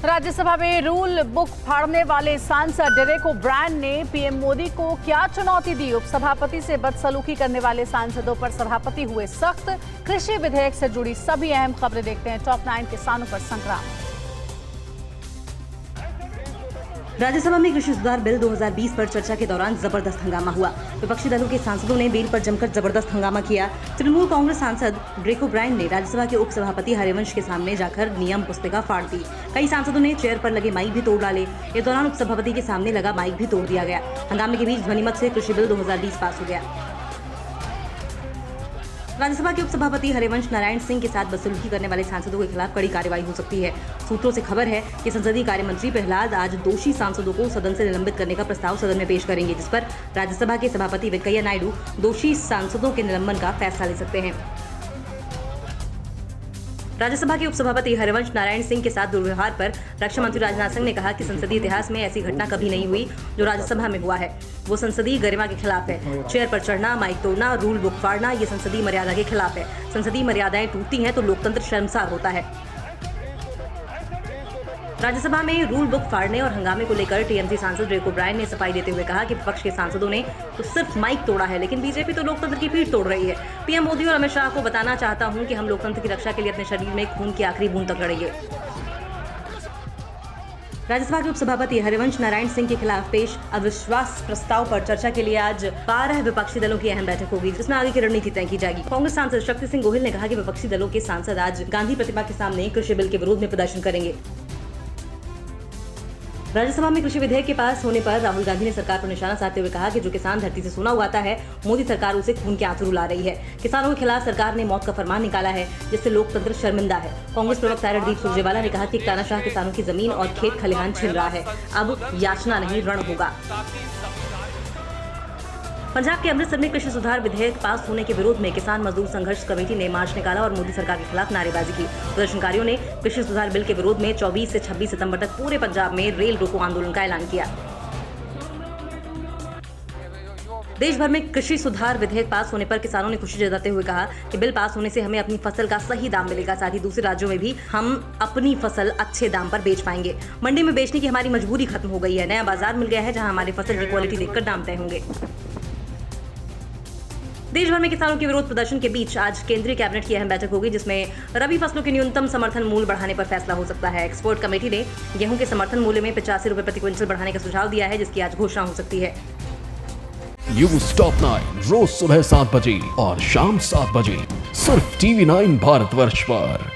राज्यसभा में rule book फाड़ने वाले सांसद डेरेक ओब्रायन ने पीएम मोदी को क्या चुनौती दी। उपसभापति से बदसलूकी करने वाले सांसदों पर सभापति हुए सख्त। कृषि विधेयक से जुड़ी सभी अहम खबरें देखते हैं टॉप 9 किसानों पर संग्राम। राज्यसभा में कृषि सुधार बिल 2020 पर चर्चा के दौरान जबरदस्त हंगामा हुआ। विपक्षी दलों के सांसदों ने बिल पर जमकर जबरदस्त हंगामा किया। तृणमूल कांग्रेस सांसद डेरेक ओब्रायन ने राज्यसभा के उपसभापति हरिवंश के सामने जाकर नियम पुस्तिका फाड़ दी। कई सांसदों ने चेयर पर लगे माइक भी तोड़ डाले। इस दौरान उपसभापति के सामने लगा माइक भी तोड़ दिया गया। हंगामे के बीच ध्वनिमत से कृषि बिल 2020 पास हो गया। राज्यसभा के उपसभापति हरिवंश नारायण सिंह के साथ बदसलूकी करने वाले सांसदों के खिलाफ कड़ी कार्रवाई हो सकती है। सूत्रों से खबर है कि संसदीय कार्य मंत्री प्रहलाद आज दोषी सांसदों को सदन से निलंबित करने का प्रस्ताव सदन में पेश करेंगे, जिस पर राज्यसभा के सभापति वेंकैया नायडू दोषी सांसदों के निलंबन का फैसला ले सकते हैं। राज्यसभा के उपसभापति हरिवंश नारायण सिंह के साथ दुर्व्यवहार पर रक्षा मंत्री राजनाथ सिंह ने कहा कि संसदीय इतिहास में ऐसी घटना कभी नहीं हुई जो राज्यसभा में हुआ है। वो संसदीय गरिमा के खिलाफ है। चेयर पर चढ़ना, माइक तोड़ना, रूल बुक फाड़ना, ये संसदीय मर्यादा के खिलाफ है। संसदीय मर्यादाएं टूटती हैं तो लोकतंत्र शर्मसार होता है। राज्यसभा में रूल बुक फाड़ने और हंगामे को लेकर टीएमसी सांसद डेरेक ओब्रायन ने सफाई देते हुए कहा कि विपक्ष के सांसदों ने तो सिर्फ माइक तोड़ा है, लेकिन बीजेपी तो लोकतंत्र की पीठ तोड़ रही है। पीएम मोदी और अमित शाह को बताना चाहता हूं कि हम लोकतंत्र की रक्षा के लिए अपने शरीर में खून की आखिरी बूंद तक लड़ेंगे। राज्यसभा के उपसभापति हरिवंश नारायण सिंह के खिलाफ पेश अविश्वास प्रस्ताव पर चर्चा के लिए आज 12 विपक्षी दलों की अहम बैठक होगी, जिसमें आगे की रणनीति तय की जाएगी। कांग्रेस सांसद शक्ति सिंह गोहिल ने कहा कि विपक्षी दलों के सांसद आज गांधी प्रतिमा के सामने कृषि बिल के विरोध में प्रदर्शन करेंगे। राज्यसभा में कृषि विधेयक के पास होने पर राहुल गांधी ने सरकार पर निशाना साधते हुए कहा कि जो किसान धरती से सोना उगाता है, मोदी सरकार उसे खून के आंसू रुला रही है। किसानों के खिलाफ सरकार ने मौत का फरमान निकाला है, जिससे लोकतंत्र शर्मिंदा है। कांग्रेस प्रवक्ता रणदीप सुरजेवाला ने कहा कि तानाशाह किसानों की जमीन और खेत खलिहान छीन रहा है। अब याचना नहीं, रण होगा। पंजाब के अमृतसर में कृषि सुधार विधेयक पास होने के विरोध में किसान मजदूर संघर्ष कमेटी ने मार्च निकाला और मोदी सरकार के खिलाफ नारेबाजी की। प्रदर्शनकारियों ने कृषि सुधार बिल के विरोध में 24 से 26 सितंबर तक पूरे पंजाब में रेल रोको आंदोलन का ऐलान किया। देश भर में कृषि सुधार विधेयक पास होने पर किसानों ने खुशी जताते हुए कहा कि बिल पास होने से हमें अपनी फसल का सही दाम मिलेगा, साथ ही दूसरे राज्यों में भी हम अपनी फसल अच्छे दाम पर बेच पाएंगे। मंडी में बेचने की हमारी मजबूरी खत्म हो गई है। नया बाजार मिल गया है जहां हमारी फसल की क्वालिटी देखकर दाम तय होंगे। देश भर में किसानों के विरोध प्रदर्शन के बीच आज केंद्रीय कैबिनेट की अहम बैठक होगी, जिसमें रबी फसलों के न्यूनतम समर्थन मूल्य बढ़ाने पर फैसला हो सकता है। एक्सपोर्ट कमेटी ने गेहूं के समर्थन मूल्य में 85 रुपए प्रति क्विंटल बढ़ाने का सुझाव दिया है, जिसकी आज घोषणा हो सकती है। न्यूज़ टॉप 9 रोज सुबह 7 बजे और शाम 7 बजे सिर्फ TV9 भारतवर्ष पर।